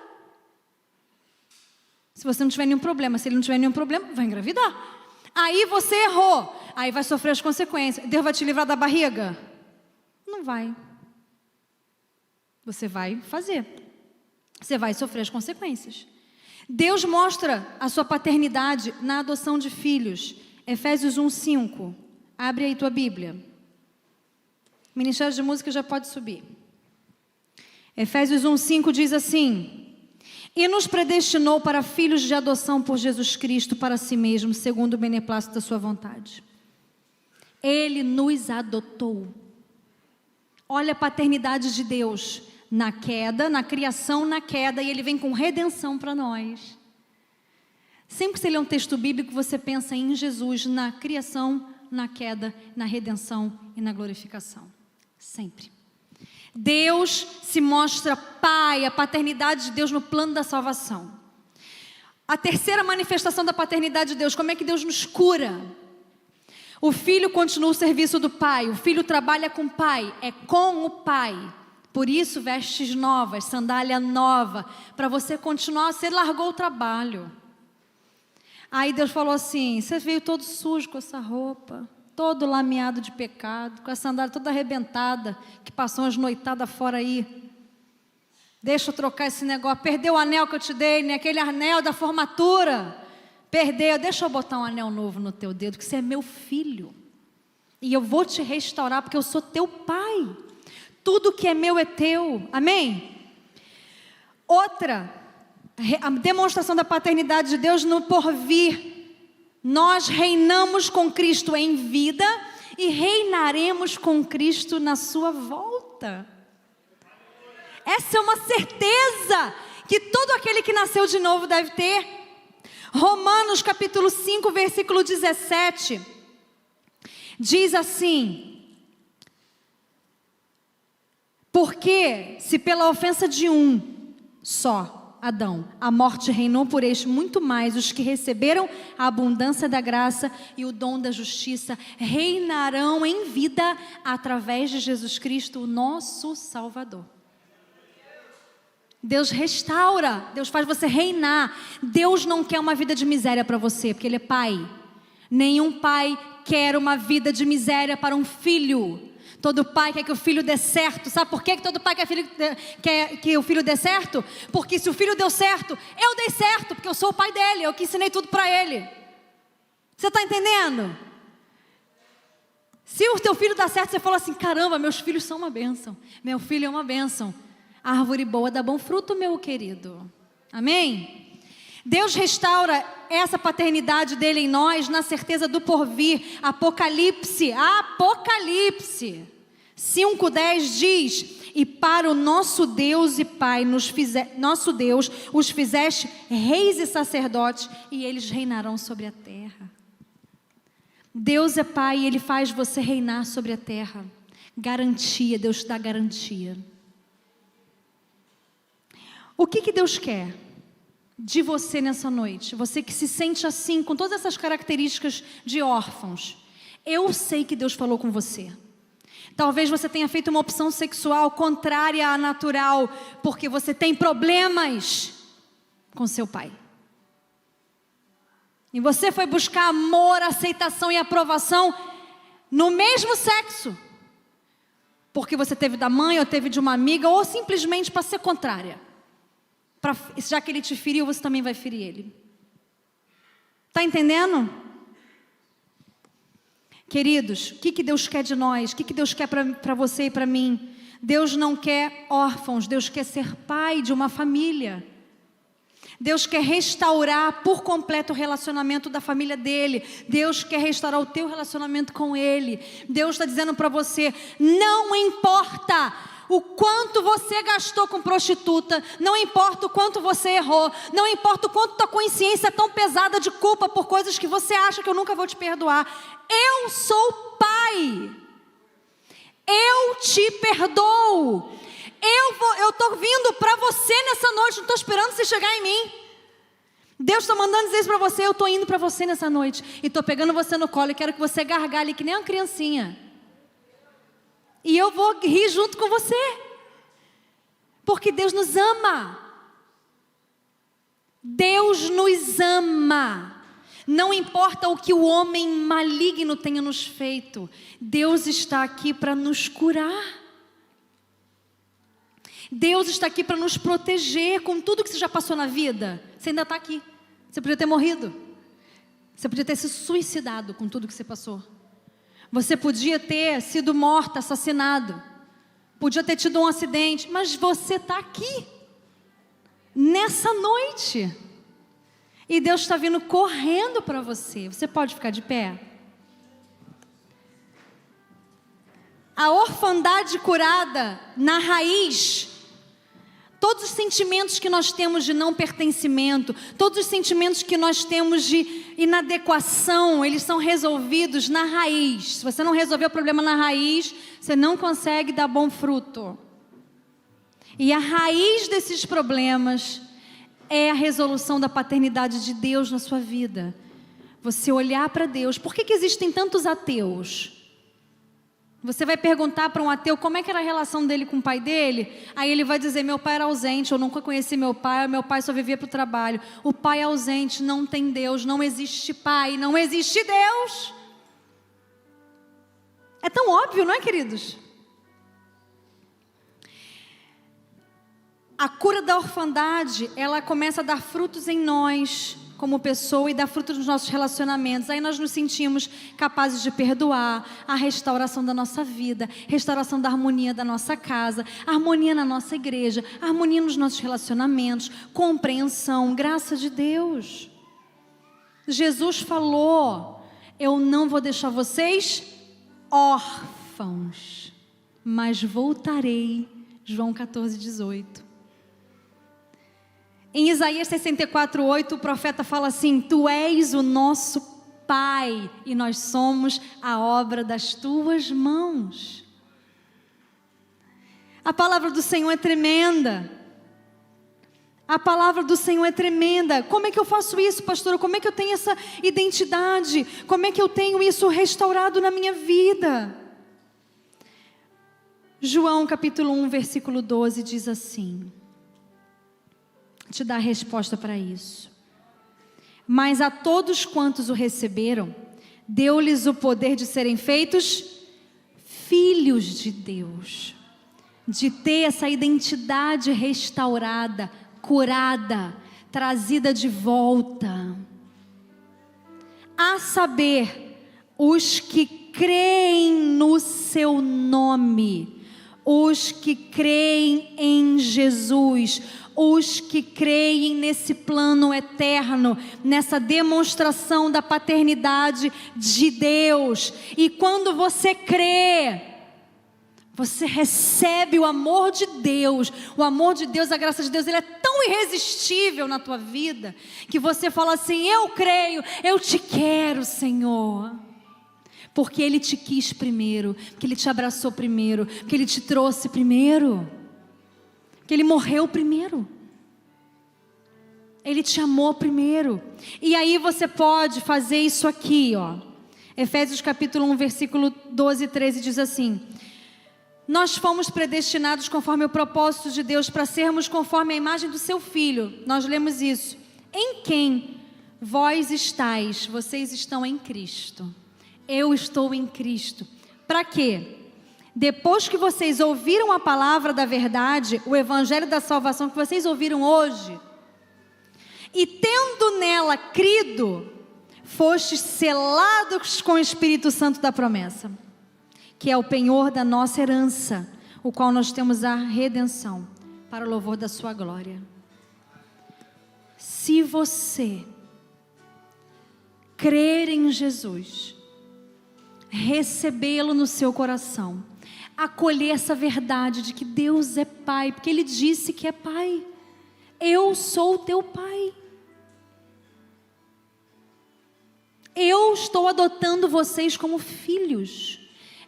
Se você não tiver nenhum problema, se ele não tiver nenhum problema, vai engravidar. Aí você errou, aí vai sofrer as consequências. Deus vai te livrar da barriga? Não vai. Você vai fazer. Você vai sofrer as consequências. Deus mostra a sua paternidade na adoção de filhos. Efésios 1:5. Abre aí tua Bíblia. Ministério de Música já pode subir. Efésios 1:5 diz assim: e nos predestinou para filhos de adoção por Jesus Cristo para si mesmo, segundo o beneplácito da sua vontade. Ele nos adotou. Olha a paternidade de Deus na queda, na criação, na queda, e Ele vem com redenção para nós. Sempre que você lê um texto bíblico, você pensa em Jesus na criação, na queda, na redenção e na glorificação. Sempre. Deus se mostra pai, a paternidade de Deus no plano da salvação. A terceira manifestação da paternidade de Deus, como é que Deus nos cura? O filho continua o serviço do pai, o filho trabalha com o pai, é com o pai. Por isso vestes novas, sandália nova, para você continuar, você largou o trabalho. Aí Deus falou assim, você veio todo sujo com essa roupa, todo lameado de pecado, com a sandália toda arrebentada, que passou umas noitadas fora aí. Deixa eu trocar esse negócio, perdeu o anel que eu te dei, né? Aquele anel da formatura, perdeu, deixa eu botar um anel novo no teu dedo, que você é meu filho, e eu vou te restaurar, porque eu sou teu pai, tudo que é meu é teu, amém? Outra, a demonstração da paternidade de Deus no porvir. Nós reinamos com Cristo em vida e reinaremos com Cristo na sua volta. Essa é uma certeza que todo aquele que nasceu de novo deve ter. Romanos capítulo 5, versículo 17, diz assim: porque se pela ofensa de um só, Adão, a morte reinou por este, muito mais os que receberam a abundância da graça e o dom da justiça reinarão em vida através de Jesus Cristo, o nosso Salvador. Deus restaura, Deus faz você reinar. Deus não quer uma vida de miséria para você, porque Ele é Pai. Nenhum pai quer uma vida de miséria para um filho. Todo pai quer que o filho dê certo. Sabe por que todo pai quer que o filho dê certo? Porque se o filho deu certo, eu dei certo, porque eu sou o pai dele, eu que ensinei tudo para ele. Você está entendendo? Se o teu filho dá certo, você fala assim: caramba, meus filhos são uma bênção. Meu filho é uma bênção. Árvore boa dá bom fruto, meu querido. Amém? Deus restaura essa paternidade dele em nós na certeza do porvir. Apocalipse 5:10 diz: e para o nosso Deus e Pai, nosso Deus, os fizeste reis e sacerdotes, e eles reinarão sobre a terra. Deus é Pai e Ele faz você reinar sobre a terra. Garantia, Deus te dá garantia. O que Deus quer de você nessa noite? Você que se sente assim, com todas essas características de órfãos. Eu sei que Deus falou com você. Talvez você tenha feito uma opção sexual contrária à natural, porque você tem problemas com seu pai. E você foi buscar amor, aceitação e aprovação no mesmo sexo. Porque você teve da mãe, ou teve de uma amiga, ou simplesmente para ser contrária. Já que ele te feriu, você também vai ferir ele. Está entendendo? Queridos, o que Deus quer de nós? O que Deus quer para você e para mim? Deus não quer órfãos, Deus quer ser pai de uma família. Deus quer restaurar por completo o relacionamento da família dele. Deus quer restaurar o teu relacionamento com ele. Deus está dizendo para você: não importa o quanto você gastou com prostituta, não importa o quanto você errou, não importa o quanto tua consciência é tão pesada de culpa por coisas que você acha que eu nunca vou te perdoar. Eu sou pai. Eu te perdoo. Eu estou vindo para você nessa noite, não estou esperando você chegar em mim. Deus está mandando dizer isso para você. Eu estou indo para você nessa noite e estou pegando você no colo e quero que você gargalhe que nem uma criancinha. E eu vou rir junto com você, porque Deus nos ama. Deus nos ama. Não importa o que o homem maligno tenha nos feito, Deus está aqui para nos curar. Deus está aqui para nos proteger com tudo que você já passou na vida. Você ainda está aqui. Você podia ter morrido. Você podia ter se suicidado com tudo que você passou. Você podia ter sido morta, assassinado. Podia ter tido um acidente. Mas você está aqui. Nessa noite. E Deus está vindo correndo para você. Você pode ficar de pé? A orfandade curada na raiz. Todos os sentimentos que nós temos de não pertencimento, todos os sentimentos que nós temos de inadequação, eles são resolvidos na raiz. Se você não resolver o problema na raiz, você não consegue dar bom fruto. E a raiz desses problemas é a resolução da paternidade de Deus na sua vida. Você olhar para Deus. Por que existem tantos ateus? Você vai perguntar para um ateu como é que era a relação dele com o pai dele. Aí ele vai dizer: meu pai era ausente, eu nunca conheci meu pai só vivia para o trabalho. O pai é ausente, não tem Deus, não existe pai, não existe Deus. É tão óbvio, não é, queridos? A cura da orfandade, ela começa a dar frutos em nós, como pessoa, e dar frutos nos nossos relacionamentos. Aí nós nos sentimos capazes de perdoar, a restauração da nossa vida, restauração da harmonia da nossa casa, harmonia na nossa igreja, harmonia nos nossos relacionamentos, compreensão, graça de Deus. Jesus falou: eu não vou deixar vocês órfãos, mas voltarei. João 14:18. Em Isaías 64:8, o profeta fala assim: tu és o nosso Pai e nós somos a obra das tuas mãos. A palavra do Senhor é tremenda. A palavra do Senhor é tremenda. Como é que eu faço isso, pastora? Como é que eu tenho essa identidade? Como é que eu tenho isso restaurado na minha vida? João capítulo 1, versículo 12 diz assim: te dá a resposta para isso. Mas a todos quantos o receberam, deu-lhes o poder de serem feitos filhos de Deus, de ter essa identidade restaurada, curada, trazida de volta. A saber, os que creem no seu nome, os que creem em Jesus, os que creem nesse plano eterno, nessa demonstração da paternidade de Deus. E quando você crê, você recebe o amor de Deus. O amor de Deus, a graça de Deus, ele é tão irresistível na tua vida, que você fala assim: eu creio, eu te quero, Senhor. Porque Ele te quis primeiro, porque Ele te abraçou primeiro, porque Ele te trouxe primeiro, porque Ele morreu primeiro, Ele te amou primeiro. E aí você pode fazer isso aqui, ó. Efésios capítulo 1, versículo 12 e 13 diz assim: nós fomos predestinados conforme o propósito de Deus para sermos conforme a imagem do seu Filho. Nós lemos isso. Em quem vós estáis, vocês estão em Cristo. Eu estou em Cristo. Para quê? Depois que vocês ouviram a palavra da verdade, o evangelho da salvação que vocês ouviram hoje, e tendo nela crido, fostes selados com o Espírito Santo da promessa, que é o penhor da nossa herança, o qual nós temos a redenção, para o louvor da sua glória. Se você crer em Jesus, recebê-lo no seu coração, acolher essa verdade de que Deus é Pai, porque Ele disse que é Pai. Eu sou o teu Pai. Eu estou adotando vocês como filhos.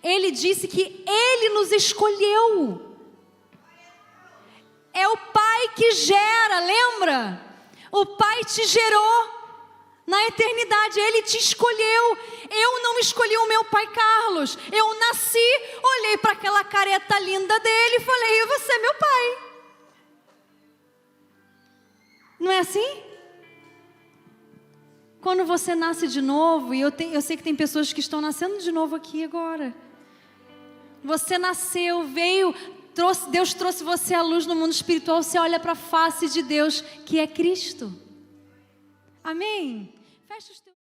Ele disse que Ele nos escolheu. É o Pai que gera, lembra? O Pai te gerou. Na eternidade, Ele te escolheu. Eu não escolhi o meu pai Carlos. Eu nasci, olhei para aquela careta linda dele e falei: você é meu pai. Não é assim? Quando você nasce de novo, e eu sei que tem pessoas que estão nascendo de novo aqui agora. Você nasceu, veio, Deus trouxe você à luz no mundo espiritual. Você olha para a face de Deus, que é Cristo. Amém? Fecha os teus